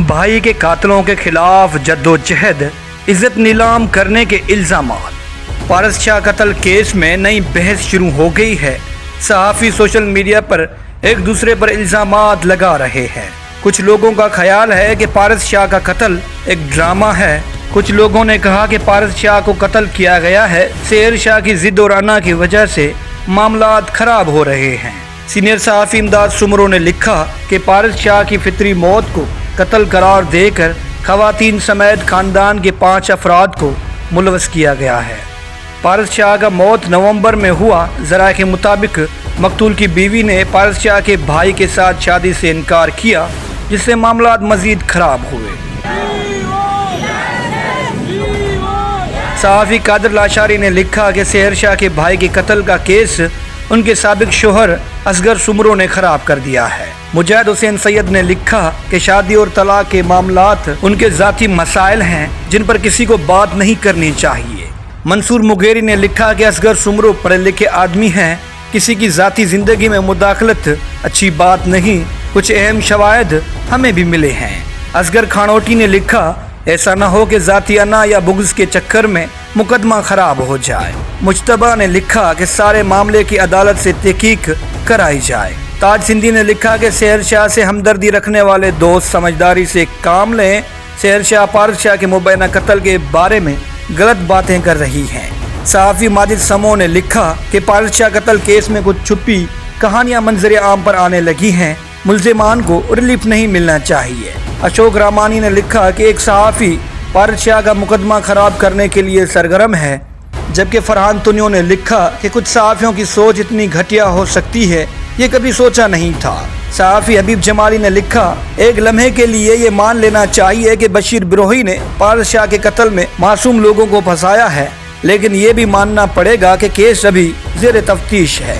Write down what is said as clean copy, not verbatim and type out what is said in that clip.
भाई के कातलों के खिलाफ जद्दोजहद, इज्जत नीलाम करने के इल्जामात। पारस शाह कत्ल केस में नई बहस शुरू हो गई है। सहाफ़ी सोशल मीडिया पर एक दूसरे पर इल्जामात लगा रहे हैं। कुछ लोगों का ख्याल है कि पारस शाह का कत्ल एक ड्रामा है। कुछ लोगों ने कहा कि पारस शाह को कत्ल किया गया है। सेहर शाह की जिद और अना की वजह से मामलात खराब हो रहे हैं। सीनियर सहाफ़ी इमदाद सुमरो ने लिखा कि पारस शाह की फितरी मौत को कत्ल करार देकर खवातीन समेत खानदान के 5 अफराद को मुलवस किया गया है। पारस शाह का मौत नवंबर में हुआ। ज़राए के मुताबिक मकतूल की बीवी ने पारस शाह के भाई के साथ शादी से इनकार किया, जिससे मामलात मज़ीद खराब हुए। सहाफ़ी कादर लाशारी ने लिखा कि सेहर शाह के भाई के कत्ल का केस उनके साबिक शोहर असगर सुमरो ने खराब कर दिया है। मुजाहिद हुसैन सैयद ने लिखा कि शादी और तलाक के मामलात उनके ज़ाती मसाइल हैं जिन पर किसी को बात नहीं करनी चाहिए। मंसूर मुगेरी ने लिखा कि असगर सुमरो पढ़े लिखे आदमी हैं, किसी की ज़ाती ज़िंदगी में मुदाखलत अच्छी बात नहीं। कुछ अहम शवाहिद हमें भी मिले हैं। असगर खानोटी ने लिखा, ऐसा न हो कि ज़ाती अना या बुग़्ज़ के चक्कर में मुकदमा ख़राब हो जाए। मुज्तबा ने लिखा कि सारे मामले की अदालत से तहकीक कराई जाए। ताज सिंधी ने लिखा कि सेहर शाह से हमदर्दी रखने वाले दोस्त समझदारी से काम लें। सेहर शाह पारस शाह के मुबैना कत्ल के बारे में गलत बातें कर रही हैं। सहाफ़ी माजिद समो ने लिखा कि पारस शाह कत्ल केस में कुछ छुपी कहानियां मंजर आम पर आने लगी हैं। मुल्ज़िमान को रिलीफ नहीं मिलना चाहिए। अशोक रामानी ने लिखा कि एक सहाफ़ी पारस शाह का मुकदमा ख़राब करने के लिए सरगर्म है, जबकि फरहान तुनियो ने लिखा कि कुछ सहाफ़ियों की सोच इतनी घटिया हो सकती है, ये कभी सोचा नहीं था। सहाफ़ी हबीब जमाली ने लिखा, एक लम्हे के लिए ये मान लेना चाहिए कि बशीर बिरोही ने पारस शाह के कत्ल में मासूम लोगों को फंसाया है, लेकिन ये भी मानना पड़ेगा कि केस अभी ज़ेर तफ्तीश है।